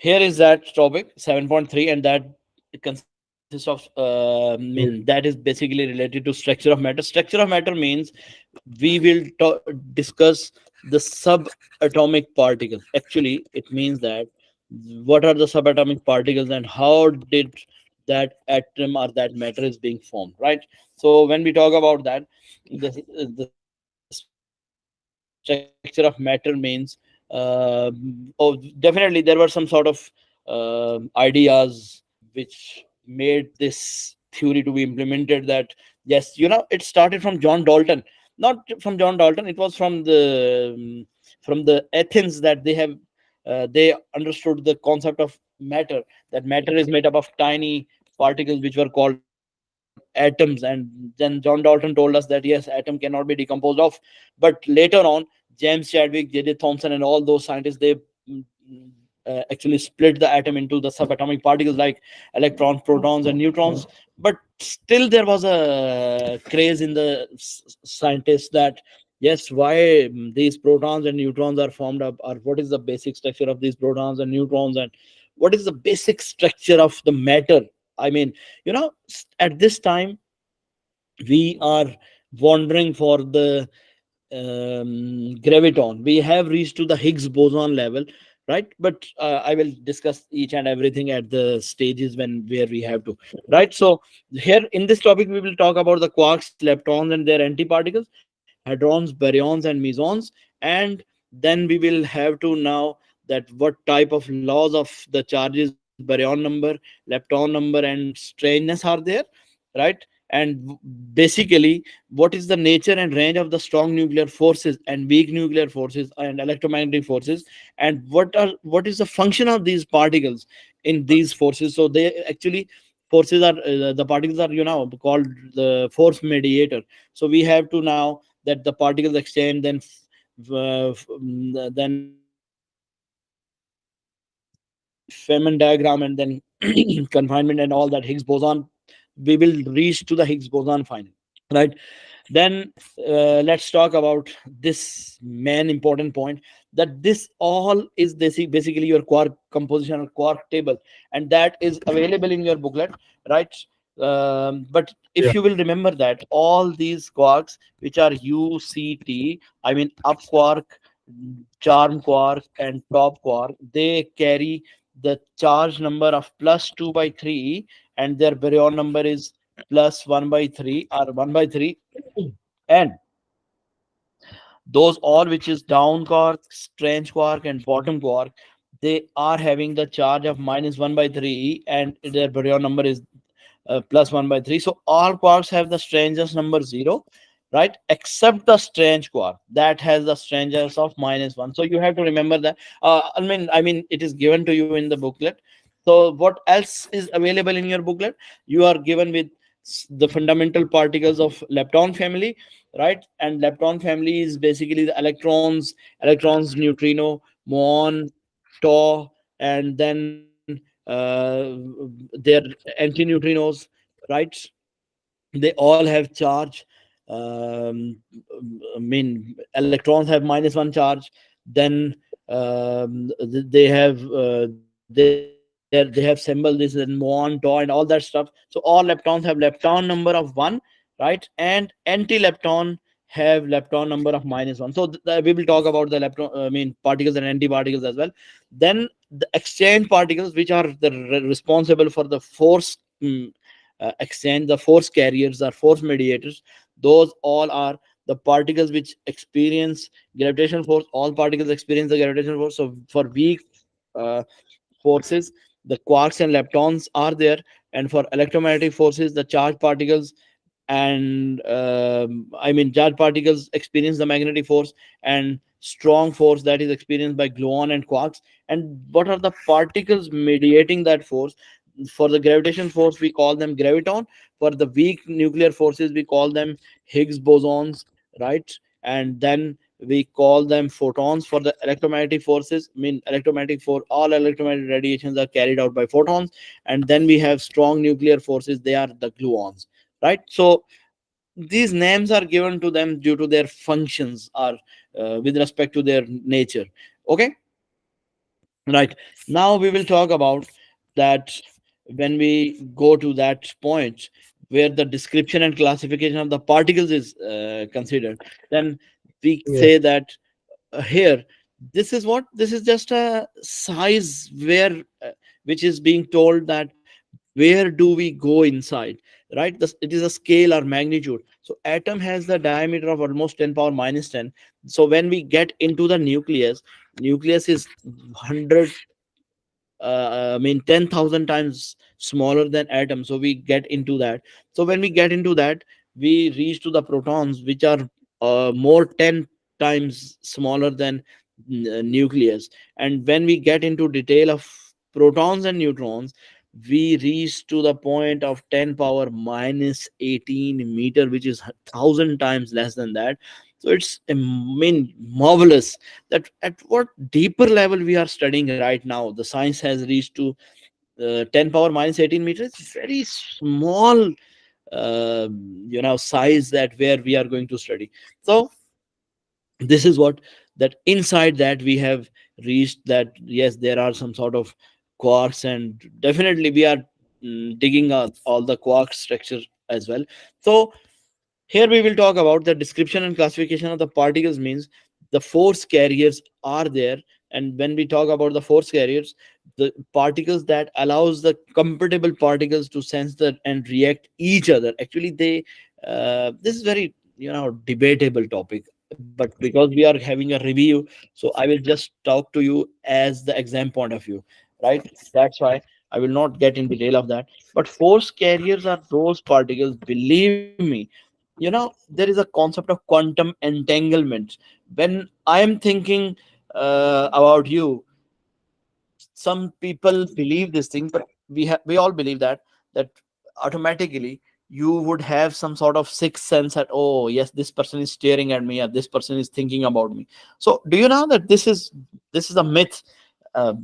here is that topic 7.3, and that consists of that is basically related to structure of matter. Structure of matter means we will discuss the subatomic particles. Actually, it means that what are the subatomic particles and how did that atom or that matter is being formed, right? So when we talk about that, the structure of matter means oh, definitely there were some sort of ideas which made this theory to be implemented. That yes, it started from John Dalton. Not from John Dalton, it was from the Athens, that they understood the concept of matter, that matter is made up of tiny particles which were called atoms. And then John Dalton told us that yes, atom cannot be decomposed of. But later on, James Chadwick, J.J. Thomson, and all those scientists, they mm, actually split the atom into the subatomic particles like electrons, protons, and neutrons. But still, there was a craze in the scientists that yes, why these protons and neutrons are formed up, or what is the basic structure of these protons and neutrons, and what is the basic structure of the matter. I mean, at this time we are wandering for the graviton. We have reached to the Higgs boson level, right? But I will discuss each and everything at the stages when where we have to, right? So here in this topic we will talk about the quarks, leptons, and their antiparticles, hadrons, baryons, and mesons. And then we will have to now that what type of laws of the charges, baryon number, lepton number, and strangeness are there, right? And basically, what is the nature and range of the strong nuclear forces and weak nuclear forces and electromagnetic forces, and what is the function of these particles in these forces. So they actually, forces are the particles are called the force mediator. So we have to now that the particles exchange, then then Feynman diagram, and then confinement and all that, Higgs boson. We will reach to the Higgs boson finally, right? Then let's talk about this main important point, that this all is basically your quark composition or quark table, and that is available in your booklet, right? But if you will remember that all these quarks which are UCT, I mean up quark, charm quark, and top quark, they carry the charge number of plus 2 by 3, and their baryon number is plus 1 by 3 or 1 by 3. And those all which is down quark, strange quark, and bottom quark, they are having the charge of minus 1 by 3, and their baryon number is plus 1 by 3. So all quarks have the strangest number 0, right? Except the strange quark that has the strangest of minus 1. So you have to remember that. I mean, it is given to you in the booklet. So what else is available in your booklet? You are given with the fundamental particles of lepton family, right? And lepton family is basically the electrons, neutrino, muon, tau, and then their antineutrinos, right? They all have charge. um, I mean, electrons have minus one charge. Then they have they have symbol this and muon, tau, and all that stuff. So all leptons have lepton number of 1, right? And anti-lepton have lepton number of minus 1. So we will talk about the lepton, I mean, particles and antiparticles as well. Then the exchange particles, which are the responsible for the force exchange, the force carriers or force mediators, those all are the particles which experience gravitational force. All particles experience the gravitational force. So for weak uh, forces, the quarks and leptons are there. And for electromagnetic forces, the charged particles and I mean, charged particles experience the magnetic force, and strong force that is experienced by gluon and quarks. And what are the particles mediating that force? For the gravitation force, we call them graviton. For the weak nuclear forces, we call them Higgs bosons, right? And then we call them photons. For the electromagnetic forces, I mean, electromagnetic, for all electromagnetic radiations are carried out by photons. And then we have strong nuclear forces, they are the gluons, right? So these names are given to them due to their functions or with respect to their nature. Okay. Right. Now we will talk about that when we go to that point where the description and classification of the particles is considered, then we Yeah. say that here, this is just a size where which is being told that where do we go inside, right? It is a scale or magnitude. So atom has the diameter of almost 10 power minus 10. So when we get into the nucleus is 100, I mean 10,000 times smaller than atom. So we get into that. So when we get into that, we reach to the protons, which are more 10 times smaller than nucleus. And when we get into detail of protons and neutrons, we reach to the point of 10 power minus 18 meter, which is 1,000 times less than that. So it's, I mean, marvelous that at what deeper level we are studying right now. The science has reached to 10 power minus 18 meters. It's very small size that where we are going to study. So this is what, that inside that we have reached, that yes, there are some sort of quarks, and definitely we are digging out all the quark structure as well. So here we will talk about the description and classification of the particles. Means the force carriers are there, and when we talk about the force carriers, the particles that allows the compatible particles to sense that and react each other. Actually, they this is very debatable topic, but because we are having a review, so I will just talk to you as the exam point of view, right? That's why I will not get in detail of that. But force carriers are those particles, believe me. There is a concept of quantum entanglement. When I am thinking about you, some people believe this thing, but we all believe that automatically you would have some sort of sixth sense that, oh yes, this person is staring at me, or this person is thinking about me. So do you know that this is a myth?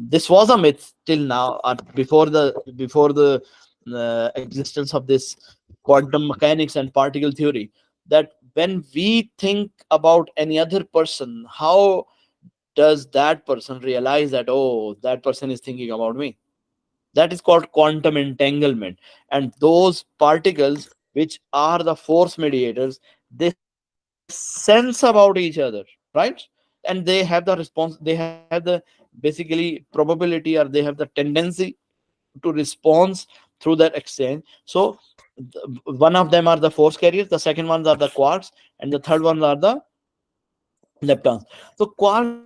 This was a myth till now, or before the existence of this quantum mechanics and particle theory, that when we think about any other person, how does that person realize that, oh, that person is thinking about me? That is called quantum entanglement. And those particles, which are the force mediators, they sense about each other, right? And they have the response, they have the basically probability, or they have the tendency to response through that exchange. So one of them are the force carriers, the second ones are the quarks, and the third ones are the leptons. So quarks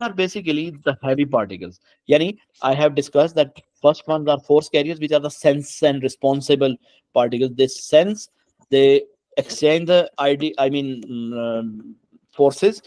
are basically the heavy particles. Yani, I have discussed that first ones are force carriers, which are the sense and responsible particles. They sense, they exchange the ID, I mean, forces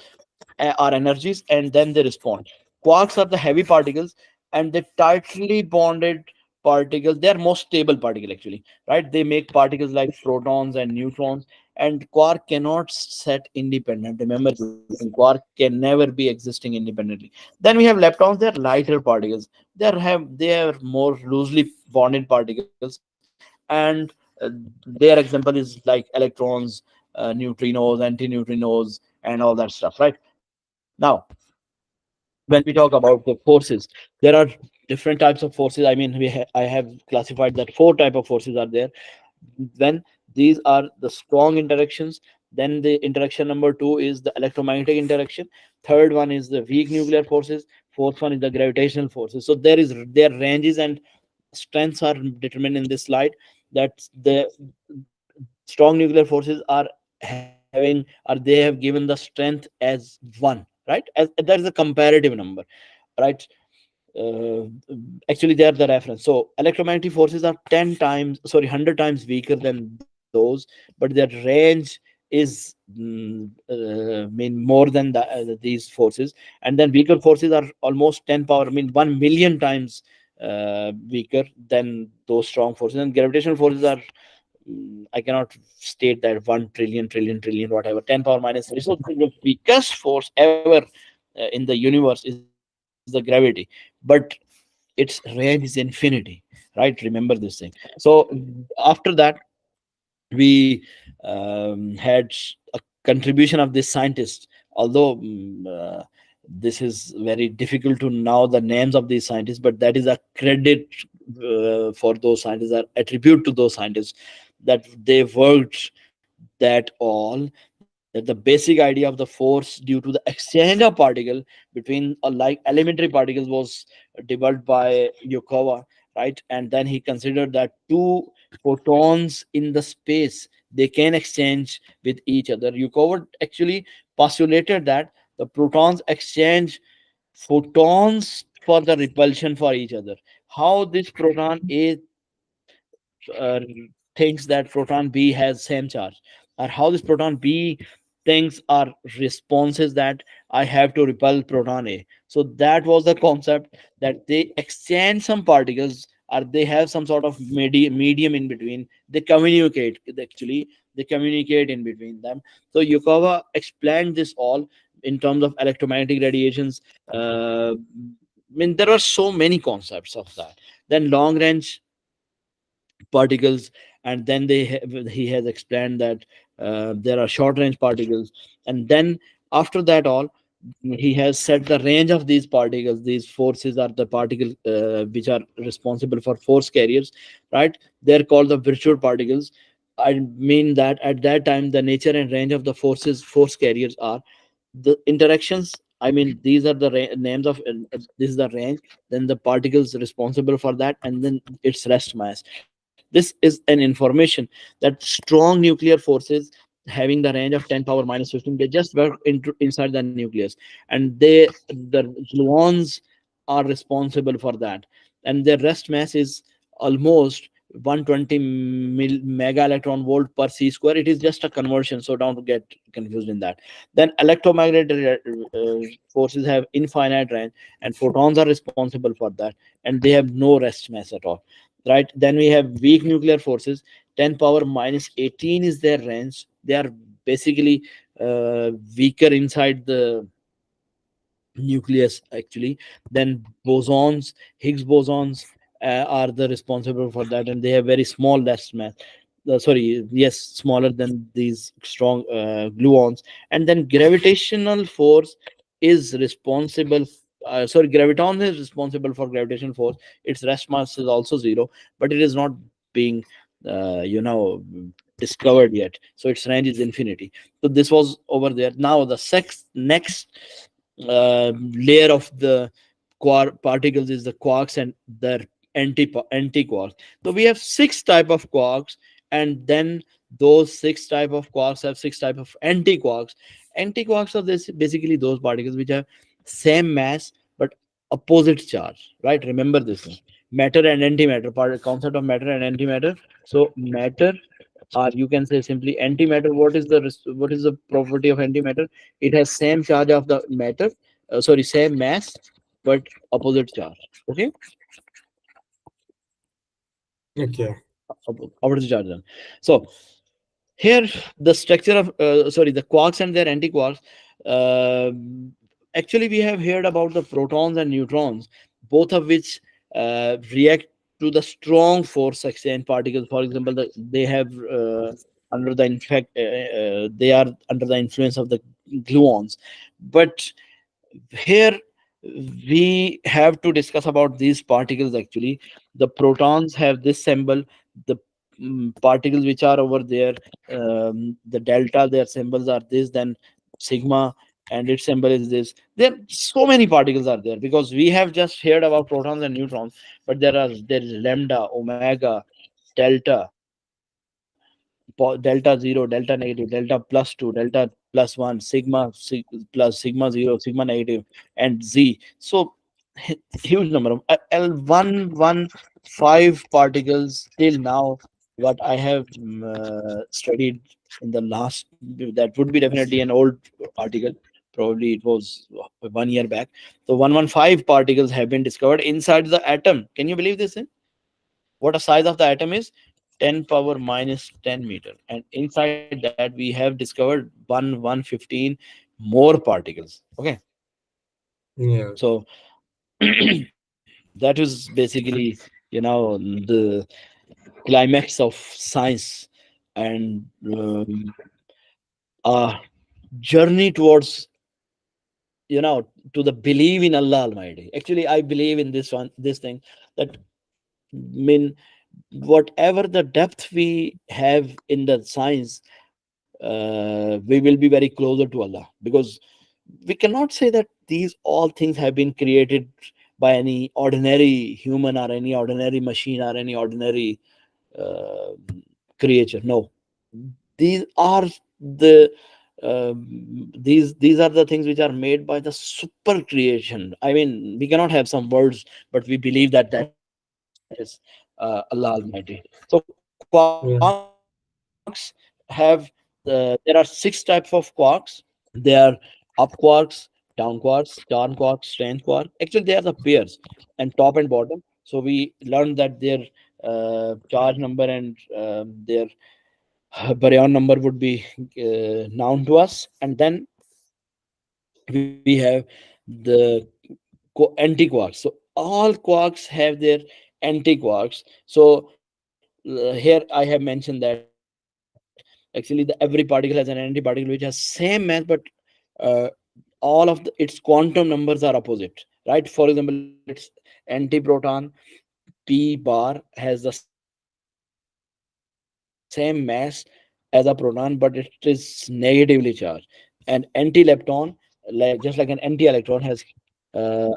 or energies, and then they respond. Quarks are the heavy particles, and they tightly bonded particles. They are most stable particle actually, right? They make particles like protons and neutrons. And quark cannot set independent. Remember this thing, quark can never be existing independently. Then we have leptons. They are lighter particles. They are more loosely bonded particles, and their example is like electrons, neutrinos, antineutrinos, and all that stuff, right? Now, when we talk about the forces, there are different types of forces. I mean, I have classified that four type of forces are there. When these are the strong interactions, then the interaction number two is the electromagnetic interaction. Third one is the weak nuclear forces. Fourth one is the gravitational forces. So their ranges and strengths are determined in this slide. That the strong nuclear forces are having, or they have given the strength as one, right? As that is a comparative number, right? uh, Actually, they are the reference. So electromagnetic forces are 10 times, sorry, 100 times weaker than those, but their range is mean more than these forces. And then weaker forces are almost 10 power, I mean 1 million times weaker than those strong forces. And gravitational forces are, I cannot state that, 1 trillion whatever, 10 power minus 3. So the weakest force ever in the universe is the gravity, but its range is infinity, right? Remember this thing. So after that, we had a contribution of this scientist. Although This is very difficult to know the names of these scientists, but that is a credit for those scientists, or attribute to those scientists, that they worked that all, that the basic idea of the force due to the exchange of particle between like elementary particles was developed by Yukawa, right? And then he considered that two photons in the space, they can exchange with each other. Yukawa actually postulated that the protons exchange photons for the repulsion for each other. How this proton A uh, thinks that proton B has same charge, or how this proton B thinks are responses that I have to repel proton A. So that was the concept, that they exchange some particles, or they have some sort of medium in between. They communicate, actually they communicate in between them. So Yukawa explained this all in terms of electromagnetic radiations. I mean, there are so many concepts of that. Then long range particles, and then he has explained that there are short range particles, and then after that all, he has set the range of these particles. These forces are the particles which are responsible for force carriers, right? They're called the virtual particles. I mean that at that time the nature and range of the force carriers are the interactions. I mean, these are the names of this is the range, then the particles responsible for that, and then its rest mass. This is an information that strong nuclear forces having the range of 10 power minus 15, they just work inside the nucleus, and the gluons are responsible for that, and their rest mass is almost 120 mega electron volt per c square. It is just a conversion, so don't get confused in that. Then electromagnetic forces have infinite range, and photons are responsible for that, and they have no rest mass at all, right? Then we have weak nuclear forces. 10 power minus 18 is their range. They are basically weaker inside the nucleus, actually. Then bosons, Higgs bosons, are the responsible for that, and they have very small rest mass. Sorry, yes, smaller than these strong gluons. And then gravitational force is responsible. Sorry, graviton is responsible for gravitational force. Its rest mass is also zero, but it is not being, you know, discovered yet. So its range is infinity. So this was over there. Now the next layer of the particles is the quarks and their anti quarks. So we have six type of quarks, and then those six type of quarks have six type of anti quarks. Anti quarks are this basically those particles which have same mass but opposite charge, right? Remember this thing. Matter and antimatter, part concept of matter and antimatter. So matter, or you can say simply antimatter. What is the property of antimatter? It has same charge of the matter, sorry, same mass but opposite charge. Okay, Okay. opposite charge then. So here the structure of sorry, the quarks and their antiquarks. uh, Actually we have heard about the protons and neutrons, both of which react to the strong force exchange particles. For example, they have under the infect they are under the influence of the gluons. But here we have to discuss about these particles. Actually, the protons have this symbol. The particles which are over there, the delta, their symbols are this. Then sigma, and its symbol is this. There so many particles are there, because we have just heard about protons and neutrons, but there is lambda, omega, delta, delta 0, delta negative, delta plus 2, delta plus 1, plus sigma 0, sigma negative, and z. So huge number of L115 particles till now, what I have studied in the last, that would be definitely an old article, probably it was 1 year back. So 115 particles have been discovered inside the atom. Can you believe this? What a size of the atom is? 10 power minus 10 meter, and inside that we have discovered 115 more particles. Okay, Yeah. so that is basically, the climax of science, and a journey towards, to the believe in Allah Almighty. Actually, I believe in this one, this thing, that mean whatever the depth we have in the science, we will be very closer to Allah, because we cannot say that these all things have been created by any ordinary human or any ordinary machine or any ordinary uh, creature. No, these are the these are the things which are made by the super creation. I mean, we cannot have some words, but we believe that that is Allah Almighty. So quarks have Yeah. there are six types of quarks. They are up quarks, down quarks, charm quarks, strange quark. Actually, they are the pairs, and top and bottom. So we learned that their charge number and their baryon number would be known to us. And then we have the anti-quarks. So all quarks have their anti-quarks. So here I have mentioned that actually every particle has an anti-particle which has same mass, but uh, all of its quantum numbers are opposite, right? For example, its antiproton p bar has the same mass as a proton, but it is negatively charged. And anti-lepton, just like an anti-electron, has uh,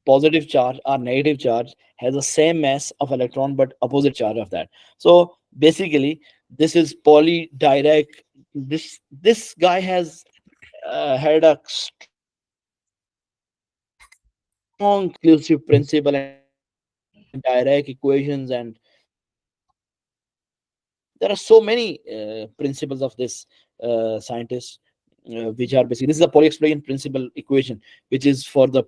positive charge or negative charge, has the same mass of electron but opposite charge of that. So basically, this is poly direct. This guy has had a strong exclusive principle and direct equations, and there are so many principles of this scientist, which are basically, this is a Pauli explain principle equation, which is for the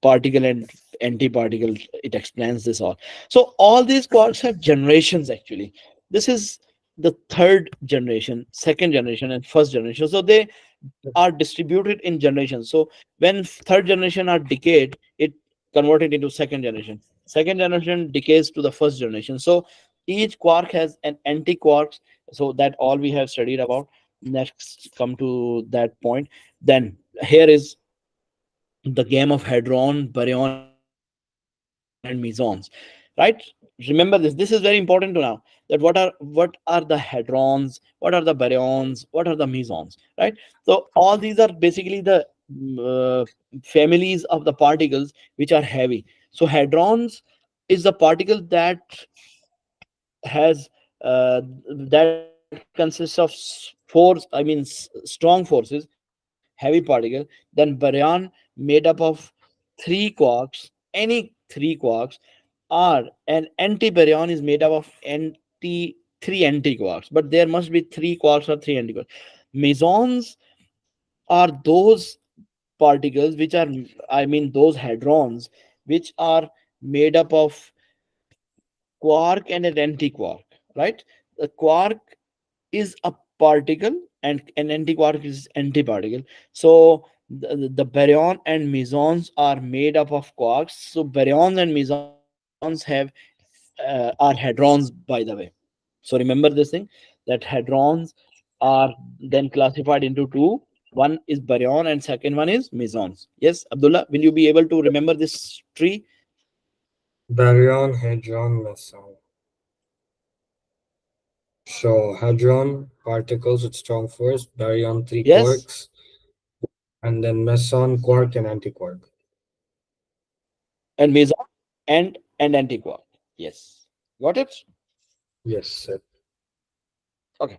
particle and anti-particle. It explains this all. So all these quarks have generations actually. This is the third generation, second generation, and first generation. So they are distributed in generations. So when third generation are decayed, it converted into second generation. Second generation decays to the first generation. So each quark has an anti-quarks. So that all we have studied about. Next, come to that point. Then here is the game of hadron, baryon, and mesons, right? Remember this. This is very important to know, that what are the hadrons, what are the baryons, what are the mesons, right? So all these are basically the families of the particles which are heavy. So hadrons is the particle that has that consists of force, I mean strong forces, heavy particle. Then baryon made up of three quarks, any three quarks, or an anti-baryon is made up of three anti-quarks, but there must be three quarks or three anti-quarks. Mesons are those particles which are, I mean those hadrons, which are made up of quark and an anti-quark, right? The quark is a particle and an antiquark is antiparticle. So the baryon and mesons are made up of quarks. So baryons and mesons have are hadrons, by the way. So remember this thing, that hadrons are then classified into two. One is baryon and second one is mesons. Yes, Abdullah, will you be able to remember this tree? Baryon, hadron, meson. So hadron, particles with strong force, baryon, three Yes, quarks, and then meson, quark, and antiquark. and meson and antiquark. Yes, got it. Yes, sir. Okay.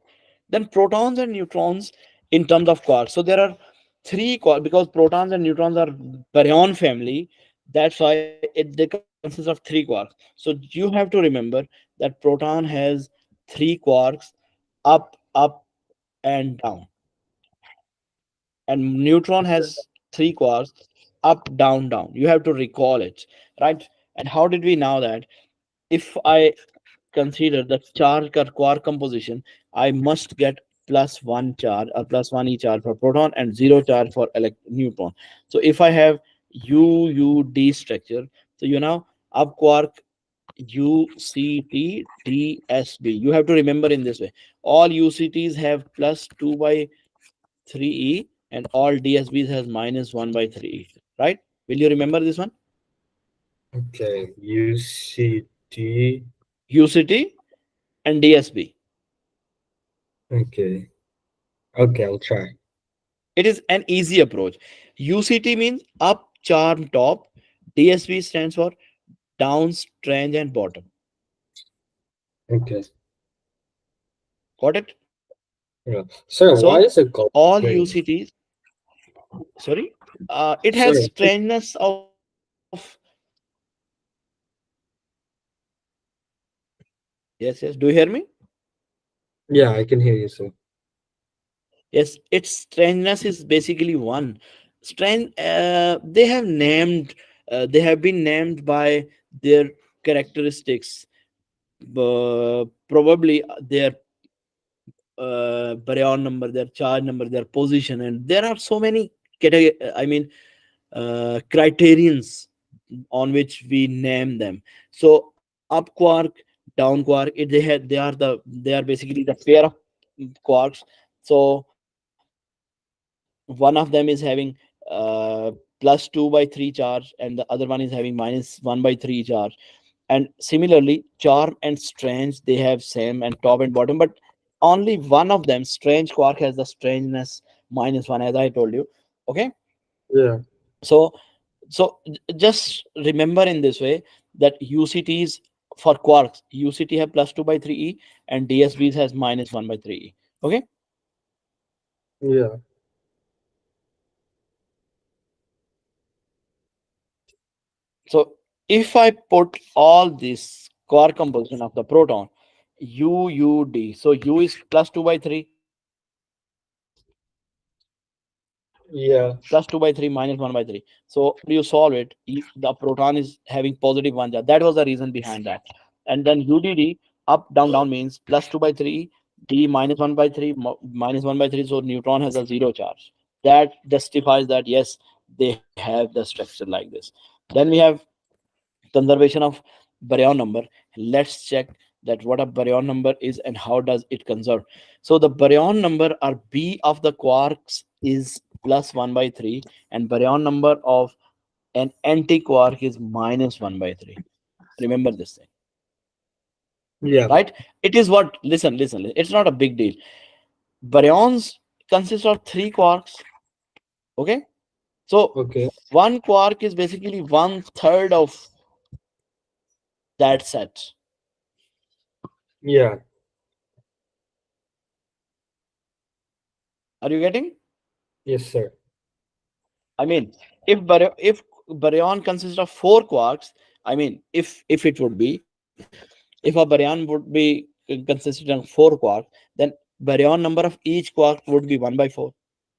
Then protons and neutrons in terms of quarks. So there are three quarks, because protons and neutrons are baryon family. That's why they consist of three quarks. So you have to remember that proton has three quarks, up, and down, and neutron has three quarks, up, down. You have to recall it, right? And how did we know that? If I consider the charge or quark composition, I must get plus one charge or plus one e charge for proton and zero charge for neutron. So if I have UUD structure, so up quark UCT DSB. You have to remember in this way. All UCTs have plus 2 by 3e, and all DSBs has minus 1 by 3e. right? Will you remember this one? Okay. UCT. UCT and DSB. Okay. Okay, I'll try. It is an easy approach. UCT means up, charm, top. DSB stands for down, strange, and bottom. Okay. Got it? Yeah. Sir, So why is it called all strange? UCTs, sorry, it Sir, has strangeness of, yes, yes. Do you hear me? yeah, I can hear you, sir. Yes, its strangeness is basically one. Strange, they have named, they have been named by their characteristics, probably their baryon number, their charge number, their position, and there are so many I mean, criterions on which we name them. So up quark, down quark, they are basically the pair of quarks. So one of them is having plus 2 by 3 charge, and the other one is having minus 1 by 3 charge. And similarly, charm and strange, they have same and top and bottom, but only one of them, strange quark, has the strangeness minus 1, as I told you. Okay. Yeah. So just remember in this way that UCTs for quarks, UCT have plus 2 by 3e, and DSBs has minus 1 by 3e. Okay. Yeah. So if I put all this quark composition of the proton, UUD, so U is plus 2 by 3, Yeah. plus 2 by 3 minus 1 by 3. So how do you solve it? The proton is having positive one charge. That was the reason behind that. And then UDD, up, down, down means plus 2 by 3, D minus 1 by 3, minus 1 by 3. So neutron has a zero charge. That justifies that, yes, they have the structure like this. Then we have conservation of baryon number. Let's check that what a baryon number is and how does it conserve. So the baryon number or B of the quarks is plus 1 by 3, and baryon number of an anti-quark is minus 1 by 3. Remember this thing, Yeah. right? It is what, listen, it's not a big deal. Baryons consist of three quarks. Okay. So Okay. one quark is basically one third of that set. Yeah. Are you getting? Yes, sir. I mean, if baryon consists of four quarks, I mean, if it would be, if a baryon would be consistent of four quarks, then baryon number of each quark would be 1 by 4.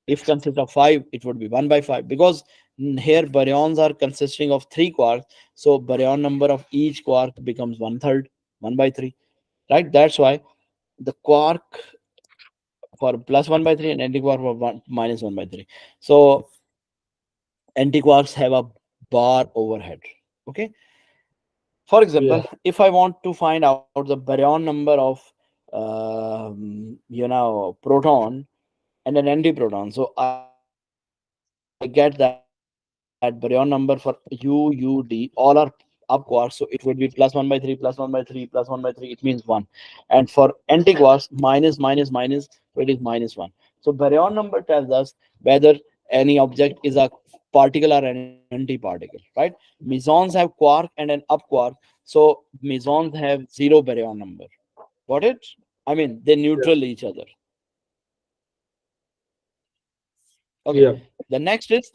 If consists of five, it would be 1 by 5, because here baryons are consisting of three quarks, so baryon number of each quark becomes one third, 1 by 3, right? That's why the quark for plus 1 by 3 and anti-quark for minus 1 by 3. So antiquarks have a bar overhead. Okay. For Yeah. example, if I want to find out the baryon number of proton and an antiproton, so I get that baryon number for UUD, all are up quarks, so it would be plus 1 by 3, plus 1 by 3, plus 1 by 3, it means 1. And for antiquarks, minus, so it is minus 1. So baryon number tells us whether any object is a particle or an antiparticle, right? Mesons have quark and an up quark, so mesons have zero baryon number. Got it? I mean, they Yeah. neutral each other. Okay. Yeah. The next is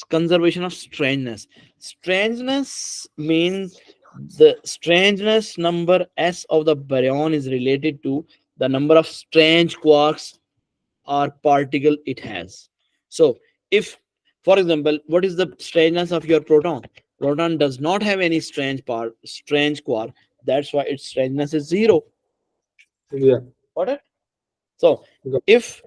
conservation of strangeness. Strangeness means the strangeness number S of the baryon is related to the number of strange quarks or particle it has. So, if, for example, what is the strangeness of your proton? Proton does not have any strange quark. That's why its strangeness is zero. Yeah. Got it? So, Go- if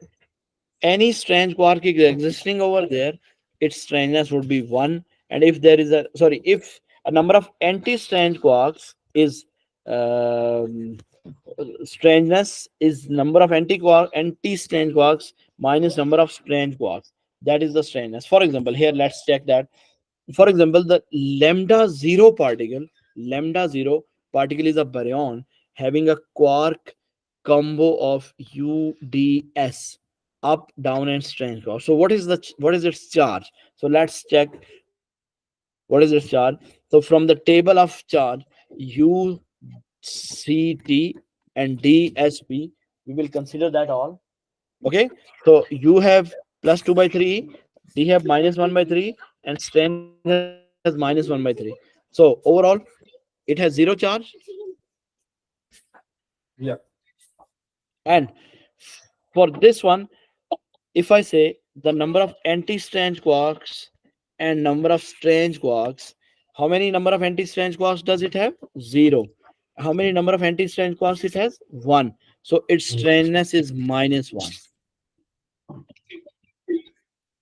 any strange quark is existing over there, its strangeness would be 1. And if there is a, sorry, if a number of anti-strange quarks is um, strangeness is number of anti-strange quarks minus number of strange quarks. That is the strangeness. For example, here let's check that. For example, the lambda zero particle is a baryon having a quark combo of UDS, up, down, and strange quark. So what is its charge? So let's check what is its charge. So from the table of charge, UCT and DSP, we will consider that all. Okay, so you have plus 2 by 3, D have minus 1 by 3, and strange has minus 1 by 3. So overall, it has zero charge. Yeah. And for this one, if I say the number of anti-strange quarks and number of strange quarks, how many number of anti-strange quarks does it have? Zero. How many number of anti-strange quarks it has? One. So its strangeness is minus one.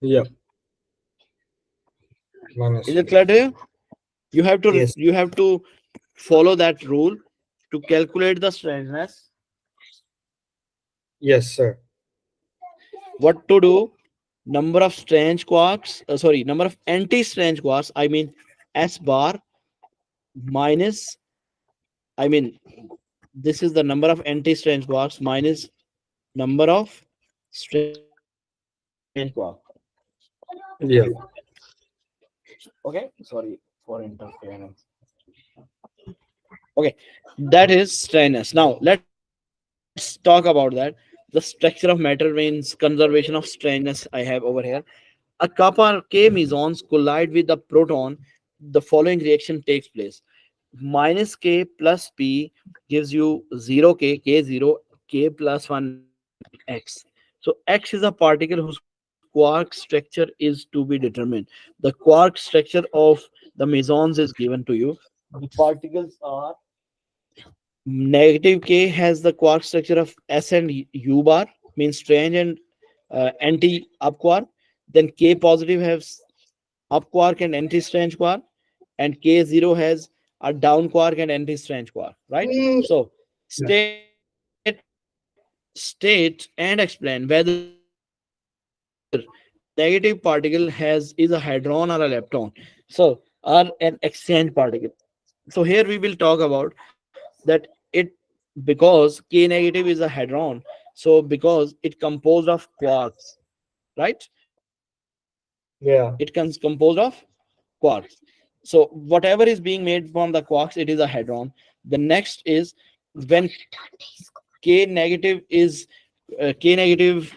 Yeah. Is Minus it one. clear to you? Yes. You have to follow that rule to calculate the strangeness. Yes, sir. What to do? Number of strange quarks, sorry, number of anti-strange quarks, I mean S bar minus, I mean, this is the number of anti-strange quarks minus number of strange quark. Yeah. Okay, sorry for interference. Okay, that is strangeness. Now let's talk about that. The structure of matter means conservation of strangeness. I have over here. A couple K mesons collide with the proton. The following reaction takes place. Minus K plus P gives you 0K, K0, K plus 1 X. So X is a particle whose quark structure is to be determined. The quark structure of the mesons is given to you. The particles are negative K has the quark structure of S and U bar, means strange and anti up quark. Then K positive has up quark and anti strange quark, and K0 has a down quark and anti strange quark, right? So Yeah. state and explain whether the negative particle has is a hadron or a lepton. So or an exchange particle. So here we will talk about that it, because K negative is a hadron, so because it composed of quarks, right? It comes composed of Yeah. quarks. So whatever is being made from the quarks, it is a hadron. The next is when K negative is K negative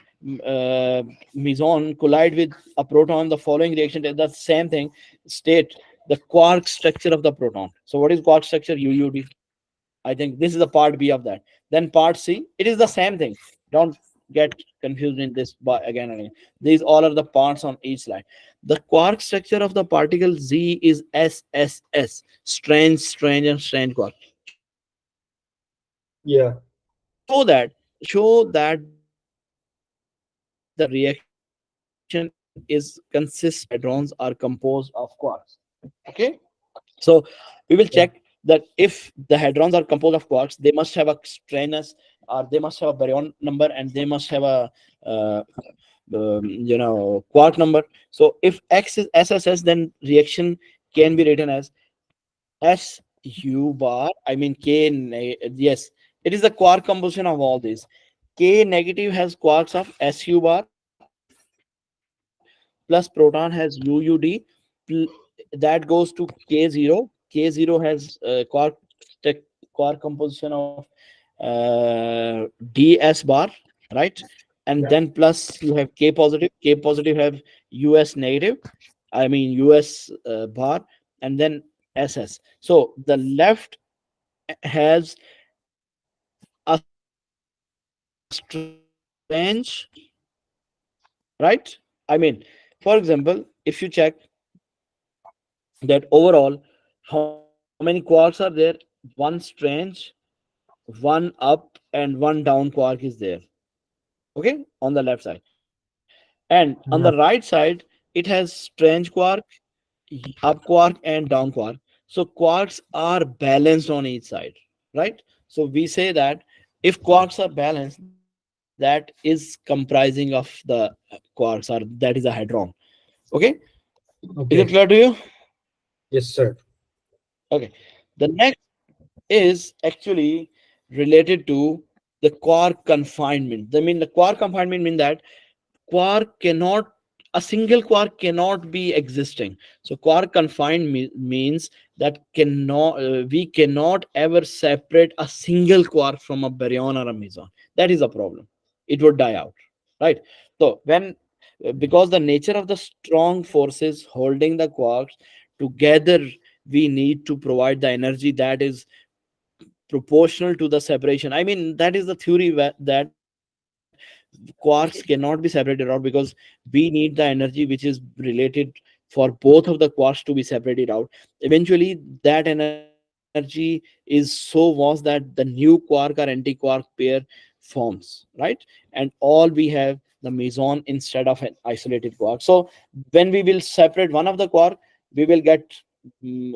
meson collide with a proton. The following reaction is the same thing. State the quark structure of the proton. So what is quark structure? UUD. I think this is the part B of that. Then part C, it is the same thing. Don't get confused in this again and again. These all are the parts on each slide. The quark structure of the particle Z is SSS, strange, and strange quark. Yeah. Show that the reaction is consist hadrons are composed of quarks. Okay. So we will check that Yeah. if the hadrons are composed of quarks, they must have a strangeness, or they must have a baryon number, and they must have a uh, quark number. So if X is SSS, then reaction can be written as SU bar. I mean yes, it is the quark composition of all these. K negative has quarks of SU bar plus proton has UUD. pl- that goes to K0. K0 has quark composition of DS bar, right? And Yeah. then plus you have K positive. K positive have US negative. I mean US bar, and then SS. So the left has a strange, right? I mean, for example, if you check that overall, how many quarks are there? One strange, one up, and one down quark is there. Okay, on the left side. And on the right side, it has strange quark, up quark, and down quark. So quarks are balanced on each side, right? So we say that if quarks are balanced, then reaction takes place. that is comprising of the quarks, or that is a hadron. Okay, is it Okay. clear to you? Yes, sir. Okay, the next is actually related to the quark confinement. I mean, the quark confinement mean that quark cannot, a single quark cannot be existing. So quark confined means that cannot, we cannot ever separate a single quark from a baryon or a meson. That is a problem, it would die out, right? So when, because the nature of the strong forces holding the quarks together, we need to provide the energy that is proportional to the separation. I mean, that is the theory that quarks cannot be separated out, because we need the energy which is related for both of the quarks to be separated out. Eventually that energy is so vast that the new quark or anti-quark pair forms, right? And all we have the meson instead of an isolated quark. So when we will separate one of the quark, we will get mm,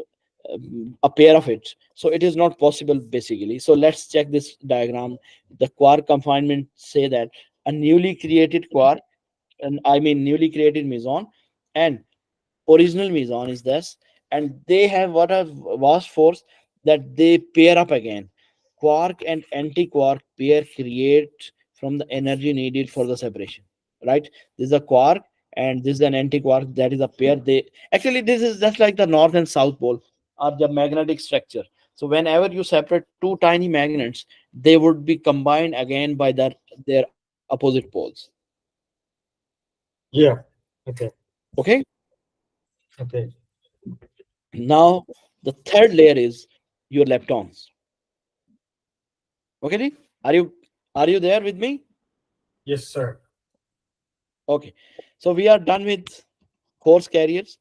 a pair of it. So it is not possible basically. So let's check this diagram. The quark confinement say that a newly created quark, and I mean newly created meson, and original meson is this, and they have what a vast force that they pair up again. Quark and anti-quark pair create from the energy needed for the separation, right? This is a quark and this is an anti-quark, that is a pair. They actually, this is just like the north and south pole or the magnetic structure. So whenever you separate two tiny magnets, they would be combined again by their opposite poles. Yeah. Okay. Okay, Okay. now the third layer is your leptons. Okay, Ji? Are you there with me? Yes, sir. Okay. So we are done with force carriers.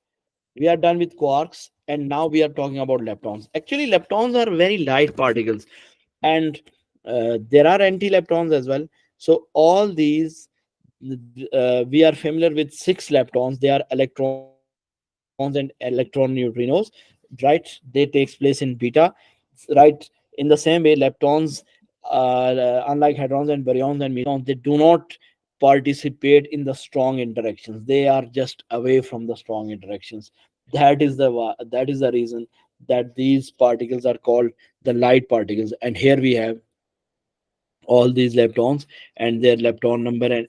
We are done with quarks, and now we are talking about leptons. Actually, leptons are very light particles, and there are anti-leptons as well. So all these, we are familiar with six leptons. They are electrons and electron neutrinos, right? They takes place in beta, right? In the same way, leptons, unlike hadrons and baryons and mesons, they do not participate in the strong interactions. They are just away from the strong interactions. That is the reason that these particles are called the light particles. And here we have all these leptons and their lepton number and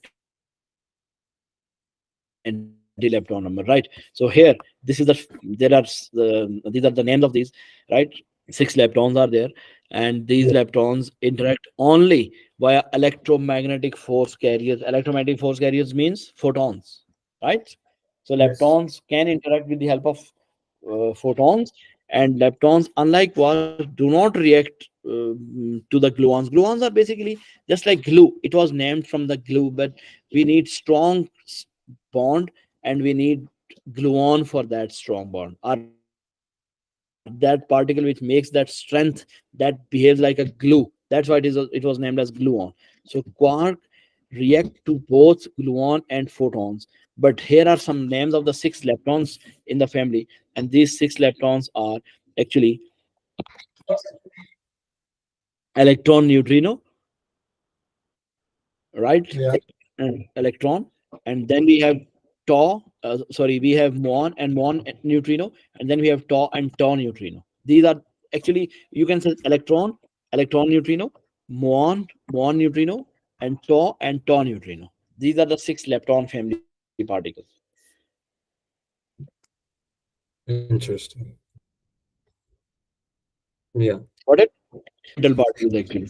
anti-lepton number, right? So here, this is the, these are the names of these, right? Six leptons are there, and these leptons interact Yeah. only via electromagnetic force carriers. Electromagnetic force carriers means photons, right? So leptons can interact Yes. with the help of photons, and leptons, unlike quarks, do not react to the gluons. Gluons are basically just like glue. It was named from the glue, but we need strong bond, and we need gluon for that strong bond, or that particle which makes that strength that behaves like a glue. That's why it was named as gluon. So quark react to both gluon and photons. But here are some names of the six leptons in the family, and these six leptons are actually electron neutrino, right? Yeah. And electron, and then we have tau, sorry, we have muon and muon neutrino, and then we have tau and tau neutrino. These are actually, you can say electron, electron neutrino, muon neutrino, and tau neutrino. These are the six lepton family particles. Interesting. Yeah. Got it? Fundamental particles actually.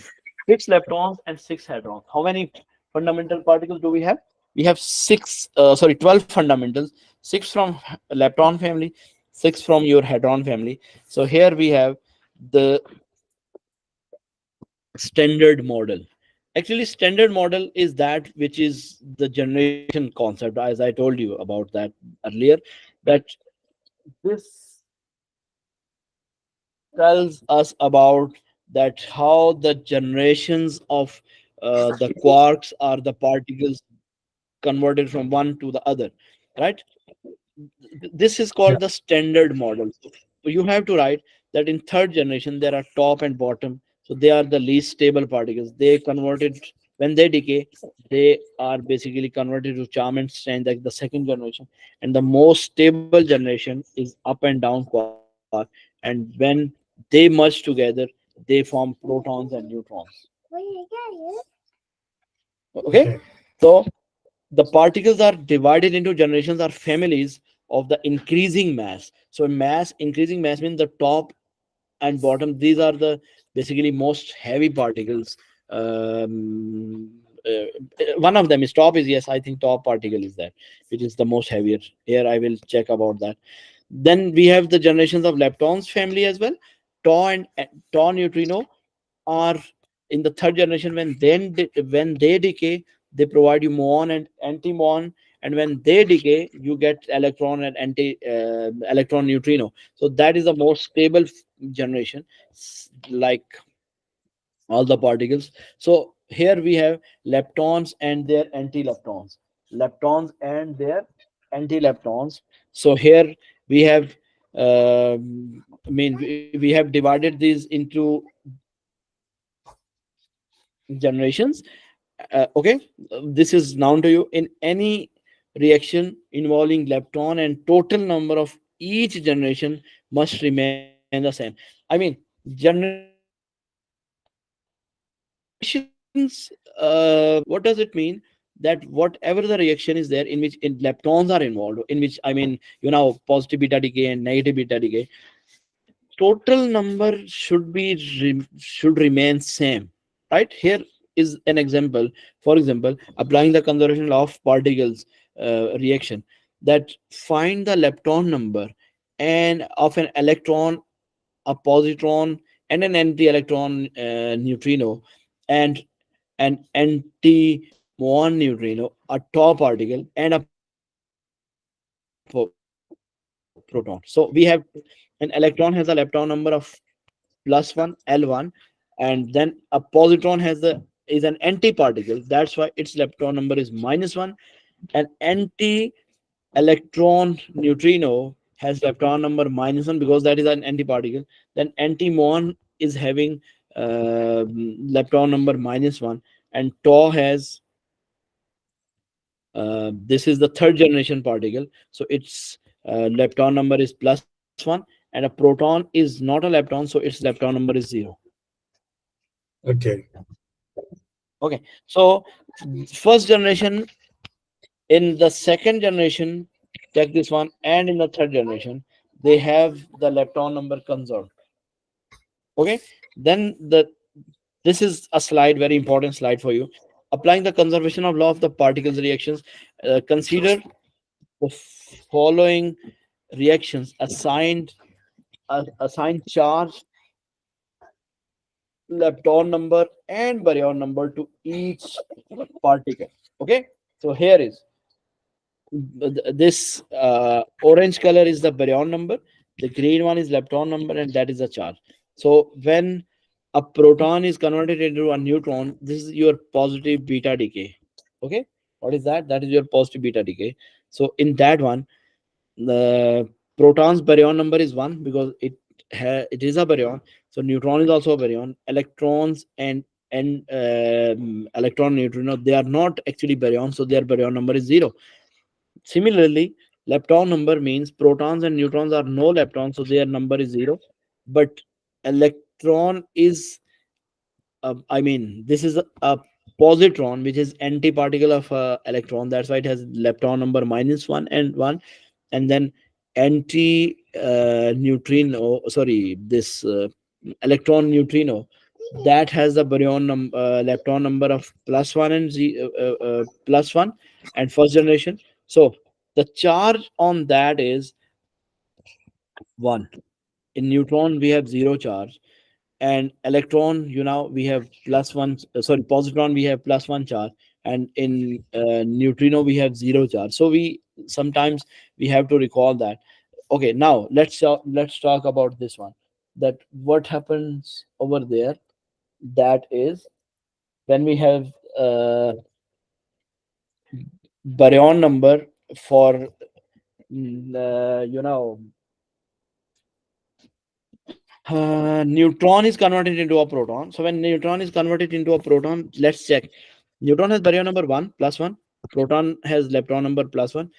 Six leptons and six hadrons. How many fundamental particles do we have? We have 12 fundamentals, six from lepton family, six from your hadron family. So here we have the standard model. Actually, standard model is that which is the generation concept, as I told you about that earlier, that this tells us about that how the generations of the quarks or the particles converted from one to the other, right? This is Yeah. called the standard model. So you have to write that in third generation there are top and bottom, so they are the least stable particles. They converted When they decay, they are basically converted to charm and strength, like the second generation. And the most stable generation is up and down quark. And when they merge together, they form protons and neutrons. Okay, Okay. so the particles are divided into generations or families of the increasing mass. So mass, increasing mass means the top and bottom, these are the basically most heavy particles. One of them is top, is, yes, I think top particle is that, which is the most heavier. Here I will check about that. Then we have the generations of leptons family as well. Tau and tau neutrino are in the third generation. When they decay, they provide you muon and anti-muon. And when they decay, you get electron and anti electron neutrino. So that is the most stable generation, like all the particles. So here we have leptons and their anti-leptons, leptons and their anti-leptons. So here we have, we have divided these into generations. Okay, this is known to you. In any reaction involving lepton, and total number of each generation must remain the same. I mean, generations, what does it mean? That whatever the reaction is there in which in leptons are involved, in which, I mean, positive beta decay and negative beta decay, total number should remain same, right? Here is an example. For example, applying the conservation law of particles reaction, that find the lepton number and of an electron, a positron, and an anti-electron neutrino, and an anti-muon neutrino, a tau particle, and a proton. So we have an electron has a lepton number of +1 L1, and then a positron is an anti-particle. That's why its lepton number is -1. An anti-electron neutrino has lepton number -1 because that is an anti-particle. Then anti-muon is having lepton number -1, and tau has, this is the third generation particle, so its lepton number is +1, and a proton is not a lepton, so its lepton number is 0. Okay. Okay, so first generation, in the second generation, check this one, and in the third generation, they have the lepton number conserved. Okay, then this is a slide, very important slide for you. Applying the conservation of law of the particles reactions, consider the following reactions assigned charge, lepton number, and baryon number to each particle. Okay, so here is this orange color is the baryon number, the green one is lepton number, and that is the charge. So when a proton is converted into a neutron, this is your positive beta decay. Okay, what is that? That is your positive beta decay. So in that one, the proton's baryon number is 1 because it is a baryon. So neutron is also a baryon. Electrons and electron neutrino, they are not actually baryon, so their baryon number is 0. Similarly, lepton number means protons and neutrons are no leptons, so their number is 0. But electron is, this is a positron, which is antiparticle of electron. That's why it has lepton number -1 and 1. And then anti neutrino, sorry, this electron neutrino, that has the lepton number of +1 and +1, and first generation. So the charge on that is 1. In neutron we have 0 charge, and electron, we have +1, sorry, positron, we have +1 charge, and in neutrino we have 0 charge. So we sometimes we have to recall that. Okay, now let's talk about this one, that what happens over there. That is when we have baryon number for, neutron is converted into a proton. So when neutron is converted into a proton, let's check. Neutron has baryon number 1 plus 1. Proton has lepton number plus 1.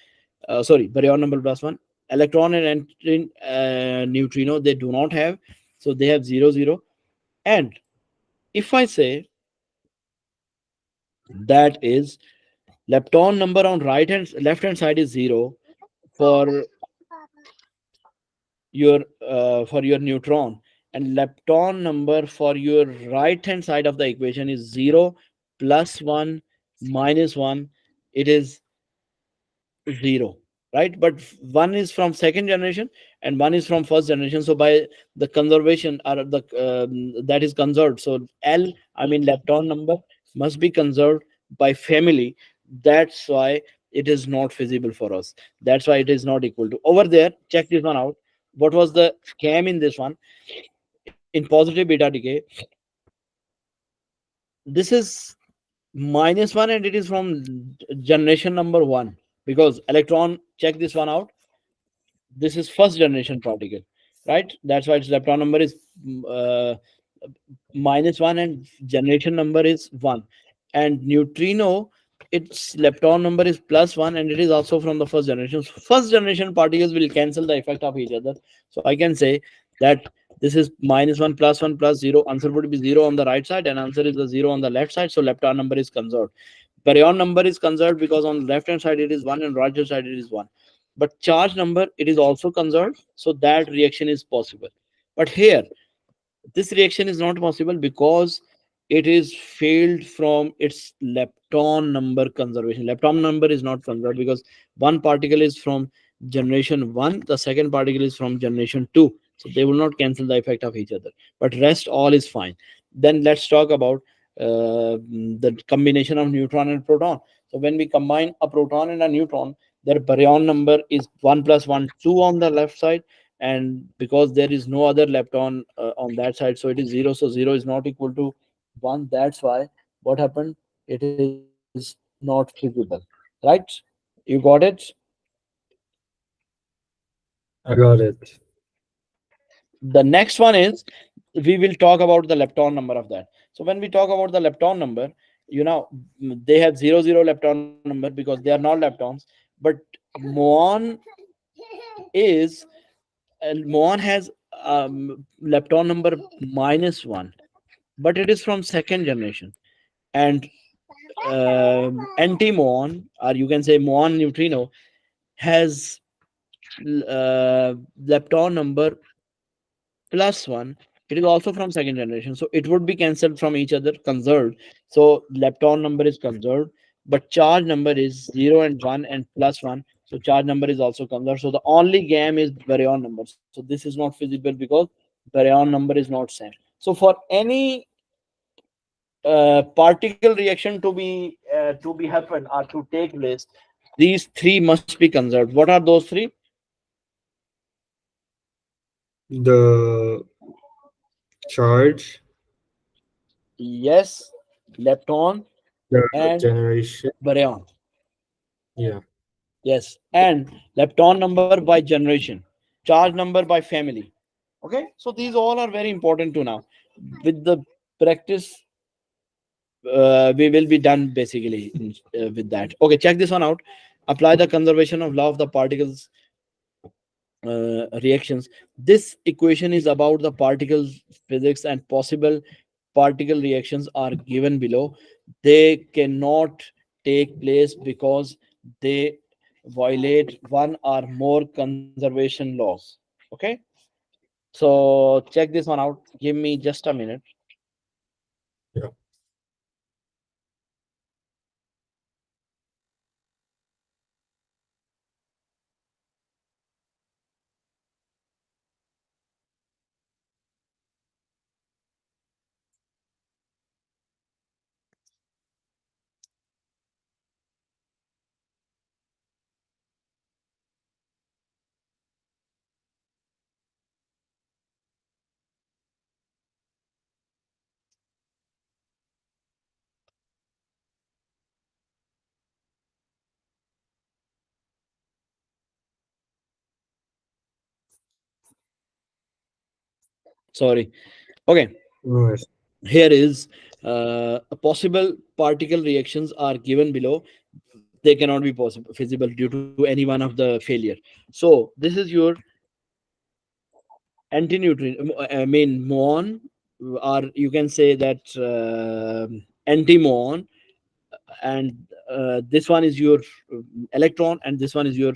Sorry, baryon number plus 1. Electron and neutrino, they do not have. So they have 0, 0. And if I say that is lepton number on left hand side is 0 for your neutron, and lepton number for your right hand side of the equation is 0 plus 1 minus 1, it is 0, right? But one is from second generation and one is from first generation, so by the conservation or the that is conserved, so L, I mean lepton number, must be conserved by family. That's why it is not feasible for us. That's why it is not equal to over there. Check this one out. What was the scam in this one? In positive beta decay, this is minus 1 and it is from generation number 1, because electron, check this one out, this is first generation particle, right? That's why its lepton number is uh, minus 1 and generation number is 1. And neutrino, its lepton number is plus 1 and it is also from the first generation. So first generation particles will cancel the effect of each other. So I can say that this is minus 1 plus 1 plus 0. Answer would be 0 on the right side and answer is the 0 on the left side. So lepton number is conserved. Baryon number is conserved because on left hand side it is 1 and right hand side it is 1. But charge number, it is also conserved, so that reaction is possible. But here this reaction is not possible because it is failed from its lepton number conservation. Lepton number is not conserved because one particle is from generation 1, the second particle is from generation 2, so they will not cancel the effect of each other, but rest all is fine. Then let's talk about the combination of neutron and proton. So when we combine a proton and a neutron, their baryon number is 1 plus 1 2 on the left side, and because there is no other lepton on that side, so it is 0, so 0 is not equal to 1. That's why what happened, it is not feasible, right? You got it. I got it. The next one is, we will talk about the lepton number of that. So when we talk about the lepton number, you know, they have 0, 0 lepton number because they are not leptons. But muon is, muon has lepton number minus 1, but it is from second generation. And anti-muon, or you can say muon neutrino, has lepton number plus 1. It is also from second generation, so it would be cancelled from each other, conserved. So lepton number is conserved, but charge number is 0 and 1 and plus 1, so charge number is also conserved. So the only game is baryon number, so this is not feasible because baryon number is not same. So for any particle reaction to be happen or to take place, these three must be conserved. What are those three? The charge, Yes, lepton the and generation. baryon. Yeah, Yes, and lepton number by generation, charge number by family. Okay, so these all are very important to now. With the practice, we will be done basically with that. Okay, check this one out. Apply the conservation of law of the particles reactions. This equation is about the particle physics, and possible particle reactions are given below. They cannot take place because they violate one or more conservation laws. Okay, so check this one out. Give me just a minute. yeah. Sorry. Okay, No worries. Here is a possible particle reactions are given below. They cannot be possible feasible due to any one of the failure. So this is your anti-neutrino, I mean muon, or you can say that anti-muon, and this one is your electron, and this one is your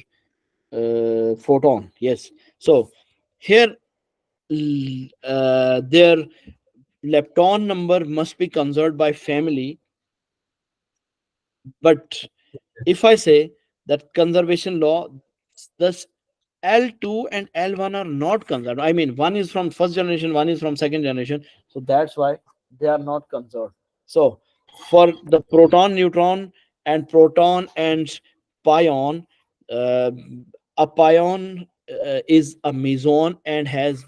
photon. Yes. So here their lepton number must be conserved by family. But if I say that conservation law, thus L2 and L1 are not conserved. I mean, one is from first generation, one is from second generation. So that's why they are not conserved. So for the proton, neutron, and proton and pion, uh, a pion is a meson and has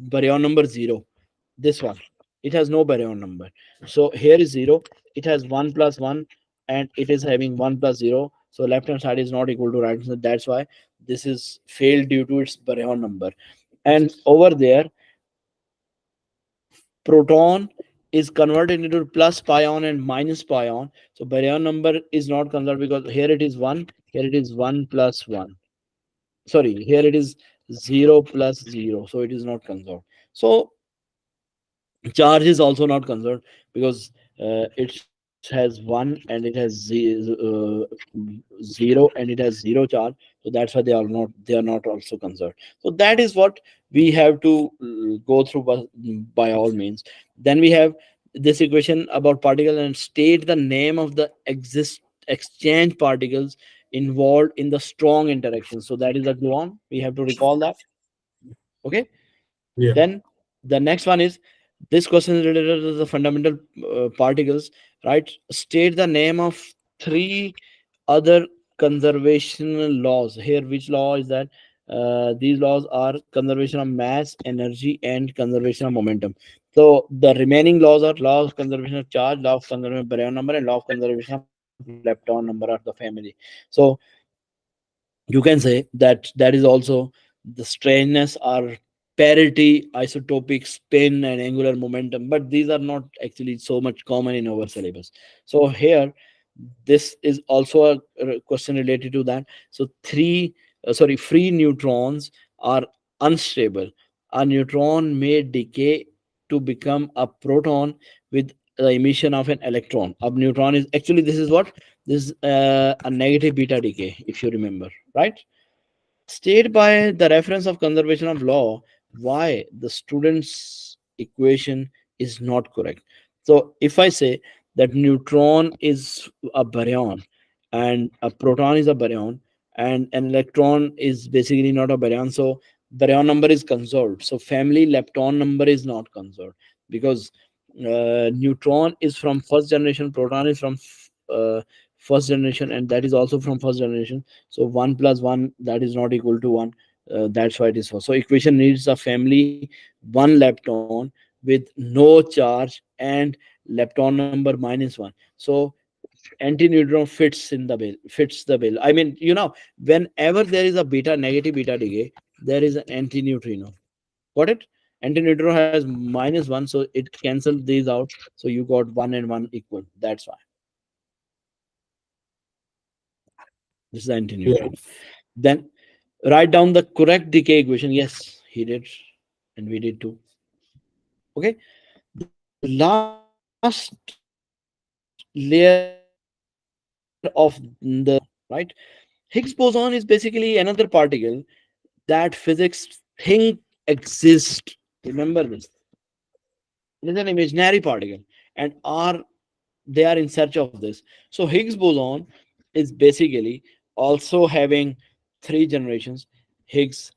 baryon number 0. This one, it has no baryon number. So here is 0. It has 1 plus 1, and it is having 1 plus 0. So left hand side is not equal to right hand side. That's why this is failed due to its baryon number. And over there, proton is converted into plus pion and minus pion. So baryon number is not conserved because here it is 1, here it is 1 plus 1. Sorry, here it is 0 plus 0. So it is not conserved. So charge is also not conserved because it has 1 and it has 0 and it has 0 charge. So that's why they are not also conserved. So that is what we have to go through by all means. Then we have this equation about particle and state the name of the exist exchange particles involved in the strong interaction. So that is the gluon. We have to recall that. Okay. Yeah. Then the next one is, this question is related to the fundamental particles, right? State the name of three other conservation laws. Here, which law is that? These laws are conservation of mass, energy, and conservation of momentum. So the remaining laws are law of conservation of charge, law of conservation of baryon number, and law of conservation of lepton number of the family. So you can say that that is also the strangeness or parity, isotopic spin, and angular momentum, but these are not actually so much common in our syllabus. So here, this is also a question related to that. So free neutrons are unstable. A neutron may decay to become a proton with the emission of an electron. A neutron is actually, this is what, this is a negative beta decay, if you remember, right? State by the reference of conservation of law why the student's equation is not correct. So if I say that neutron is a baryon and a proton is a baryon and an electron is basically not a baryon, so baryon number is conserved. So family lepton number is not conserved because neutron is from first generation, proton is from first generation, and that is also from first generation. So 1 plus 1, that is not equal to 1. That's why it is false. So equation needs a family 1 lepton with no charge and lepton number -1. So anti-neutron fits the bill. I mean, whenever there is a beta negative beta decay, there is an anti-neutrino. Got it? Anti-neutron has -1, so it cancels these out. So you got 1 and 1 equal. That's why this is Yeah. anti-neutrino. Then write down the correct decay equation. Yes, he did, and we did too. Okay. The last layer of the right, Higgs boson is basically another particle that physics think exists. Remember this. It is an imaginary particle, and they are in search of this. So Higgs boson is basically also having three generations: Higgs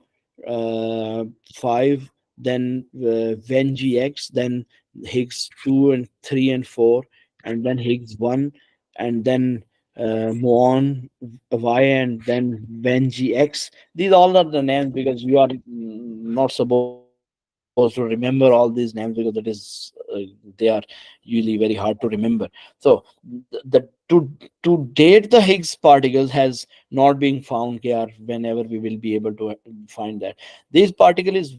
5, then Ven GX, then Higgs 2 and 3 and 4, and then Higgs 1, and then Muon Y, and then Ven GX. These all are the names because you are not supposed to remember all these names because they are usually very hard to remember. So to date, the Higgs particles has not been found here. Whenever we will be able to find that, this particle is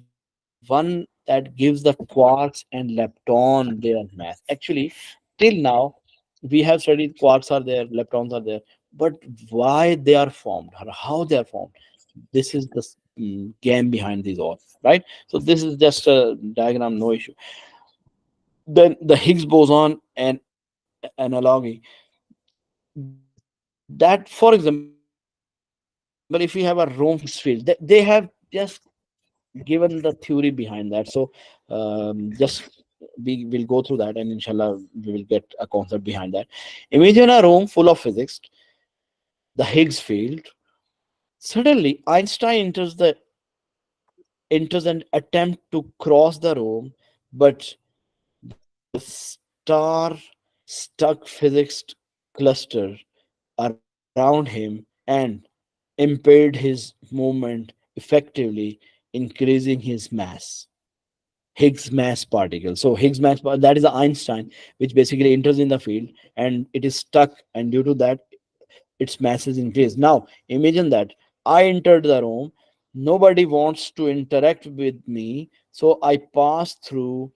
one that gives the quarks and lepton their mass. Actually, till now we have studied quarks are there, leptons are there, but why they are formed or how they are formed, this is the game behind these all, right? So this is just a diagram, no issue. Then the Higgs boson and analogy, that, for example, if we have a room fixed field, they have just given the theory behind that. So just we will go through that, and inshallah we will get a concept behind that. Imagine a room full of physics, the Higgs field. Suddenly Einstein enters an attempt to cross the room, but the star stuck physics cluster around him and impaired his movement, effectively increasing his mass. Higgs mass particle. So that is the Einstein, which basically enters in the field and it is stuck, and due to that, its mass is increased. Now, imagine that I entered the room, nobody wants to interact with me, so I pass through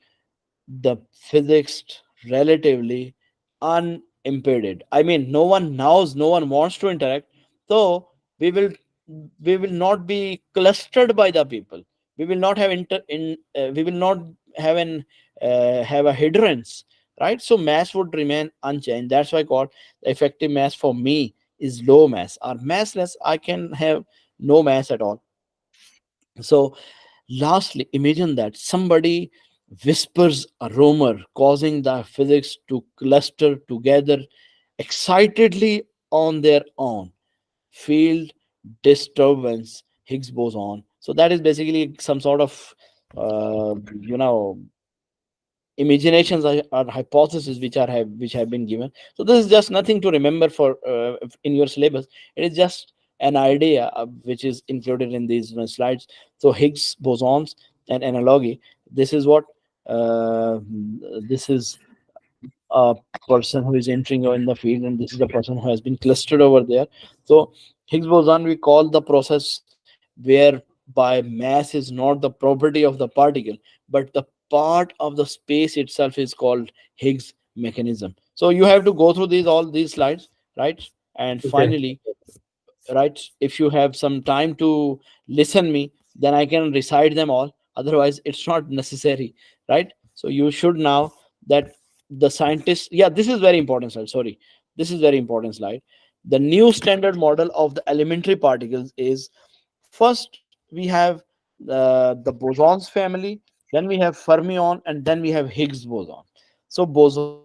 the physics relatively unimpeded. I mean, no one knows, no one wants to interact, so we will we will not be clustered by the people. We will not have we will not have an have a hindrance, right? So mass would remain unchanged. That's why called the effective mass for me is low mass or massless. I can have no mass at all. So lastly, imagine that somebody whispers a rumor, causing the physics to cluster together excitedly on their own. Field disturbance, Higgs boson. So that is basically some sort of you know imaginations or hypotheses which have been given. So this is just nothing to remember for in your syllabus. It is just an idea which is included in these slides. So Higgs bosons and analogy, this is what uh, this is a person who is entering in the field, and this is the person who has been clustered over there. So Higgs boson, we call the process whereby mass is not the property of the particle, but the part of the space itself is called Higgs mechanism. So you have to go through these all these slides, right? And Okay. finally, right, if you have some time to listen me, then I can recite them all, otherwise it's not necessary, right? So you should know that the scientists, yeah, this is very important slide, sorry, this is very important slide. The new standard model of the elementary particles is, first we have the bosons family, then we have fermion, and then we have Higgs boson. So bosons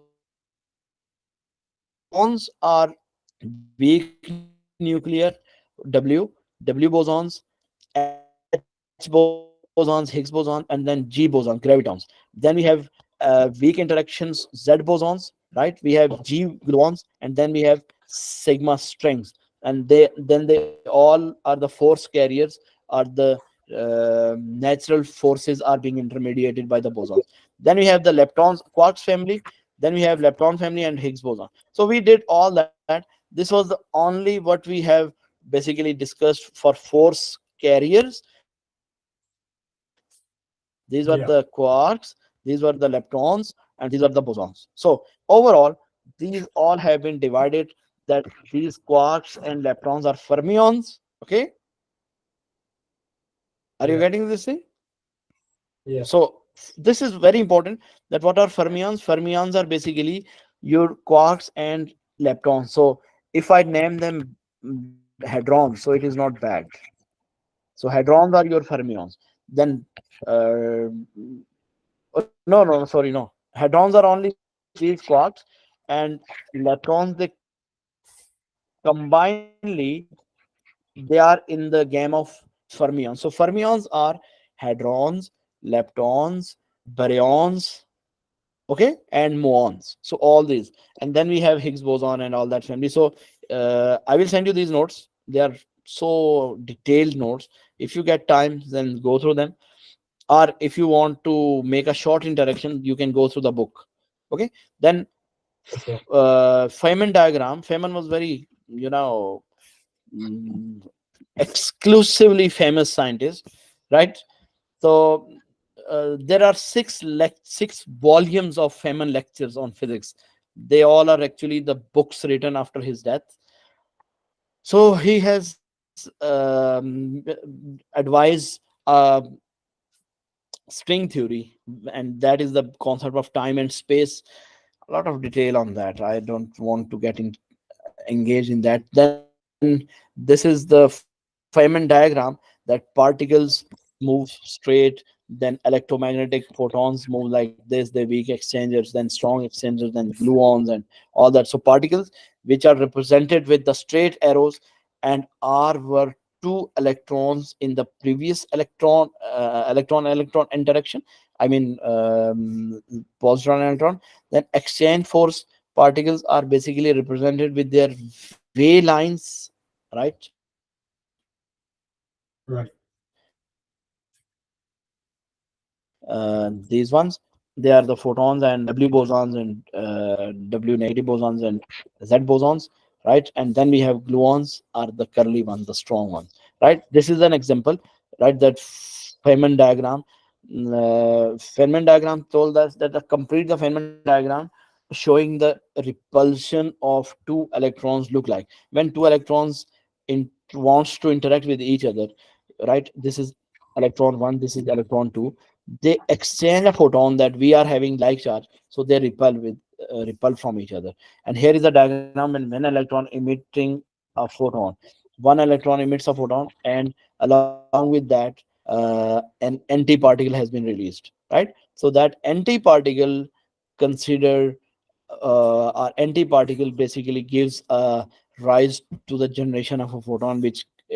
are weak nuclear, W, W bosons, H bosons, Higgs boson, and then G boson, gravitons. Then we have weak interactions, Z bosons, right? We have G gluons, and then we have sigma strings, and they all are the force carriers, are the natural forces are being intermediated by the bosons. Then we have the leptons quarks family, then we have lepton family and Higgs boson. So we did all that. This was the only what we have basically discussed for force carriers. These were the quarks, these were the Yeah. leptons, and these were the bosons. So overall, these all have been divided, that these quarks and leptons are fermions. Okay, are you getting Yeah. this thing? Yeah. So this is very important, that what are fermions. Fermions are basically your quarks and leptons. So if I name them hadrons, so it is not bad. So hadrons are your fermions. Then no, no, sorry, no, hadrons are only these quarks, and leptons, they combinedly, they are in the game of fermions. So fermions are hadrons, leptons, baryons, okay, and muons. So all these, and then we have Higgs boson and all that family. So I will send you these notes. They are so detailed notes. If you get time, then go through them, or if you want to make a short interaction, you can go through the book. Okay. Then Okay. Feynman diagram. Feynman was very, mm, exclusively famous scientist, right? So there are six volumes of Feynman lectures on physics. They all are actually the books written after his death. So he has advised string theory, and that is the concept of time and space. A lot of detail on that. I don't want to get engaged in that. Then this is the Feynman diagram, that particles move straight, then electromagnetic photons move like this, they weak exchangers, then strong exchangers, then gluons, and all that. So particles which are represented with the straight arrows, and R were two electrons in the previous electron interaction. I mean, positron and electron. Then exchange force particles are basically represented with their way lines, right? Right. These ones, they are the photons and W bosons and W negative bosons and Z bosons, right? And then we have gluons are the curly ones, the strong ones, right? This is an example, right? That Feynman diagram. Feynman diagram told us that the complete the Feynman diagram showing the repulsion of two electrons look like when two electrons wants to interact with each other, right? This is electron one, this is electron two. They exchange a photon that we are having like charge, so they repel from each other. And here is a diagram when one electron emitting a photon, one electron emits a photon, and along with that an anti-particle has been released, right? So that anti-particle consider our anti-particle basically gives a rise to the generation of a photon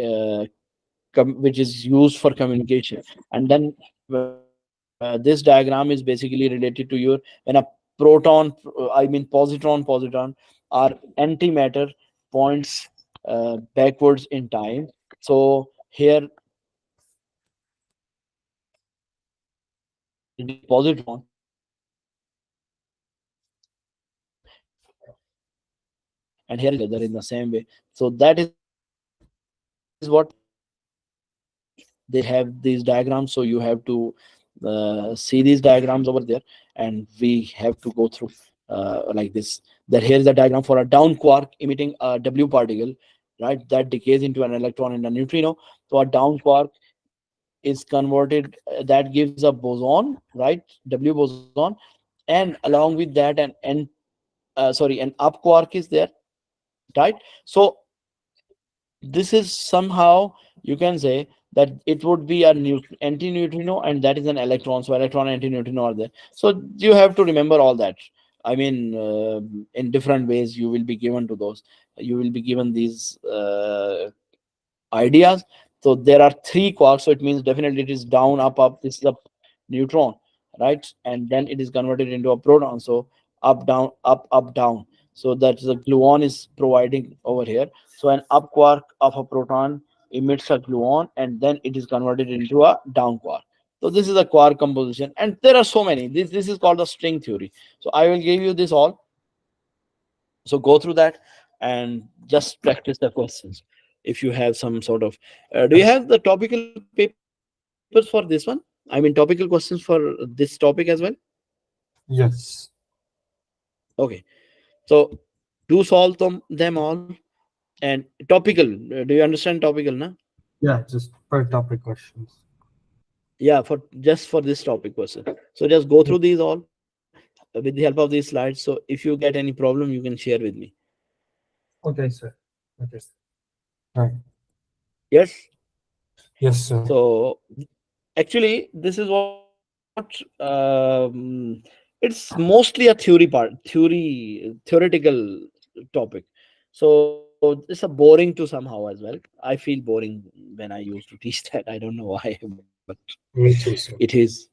uh, which is used for communication. And then this diagram is basically related to your when a proton, I mean positron are antimatter points backwards in time. So here it is positron, and here is other in the same way. So that is what they have these diagrams, so you have to see these diagrams over there, and we have to go through like this. That here is a diagram for a down quark emitting a W particle, right, that decays into an electron and a neutrino. So a down quark is converted, that gives a boson, right, W boson, and along with that an up quark is there, right? So this is somehow, you can say that it would be a anti-neutrino, and that is an electron. So electron and anti-neutrino are there. So you have to remember all that. I mean, in different ways you will be given to those. You will be given these ideas. So there are three quarks, so it means definitely it is down, up, up. This is a neutron, right? And then it is converted into a proton. So up, down, up, up, down. So that the gluon is providing over here. So an up quark of a proton emits a gluon, and then it is converted into a down quark. So this is a quark composition, and there are so many. This is called the string theory. So I will give you this all, so go through that and just practice the questions. If you have some sort of do you have the topical papers for this one? I mean topical questions for this topic as well? Yes. Okay, so do solve them all. And topical, do you understand topical, na? Yeah, just per topic questions. Yeah, for just for this topic question. So just go Yeah. through these all with the help of these slides. So if you get any problem, you can share with me. Okay, sir. Okay. Right. Yes. Yes, sir. So actually this is what it's mostly a theoretical topic. So it's a boring to somehow as well. I feel boring when I used to teach that. I don't know why, but Me it too, is. sir.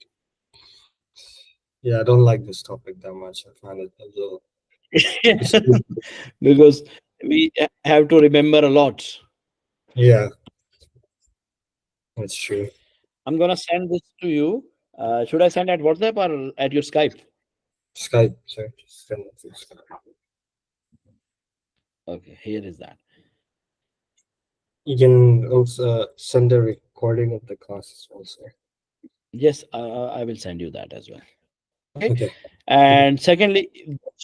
Yeah, I don't like this topic that much. I find it a little. It's too. Because we have to remember a lot. Yeah, that's true. I'm gonna send this to you. Should I send at WhatsApp or at your Skype? Skype, sir. Just send it to Skype. Okay, here is that. You can also send a recording of the class as well, sir. Yes, I will send you that as well. Okay. Okay. Okay. And secondly,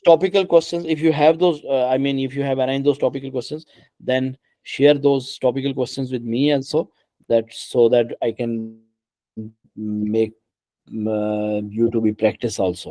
topical questions, if you have those, I mean, if you have arranged those topical questions, then share those topical questions with me also, that so that I can make you to be practice also.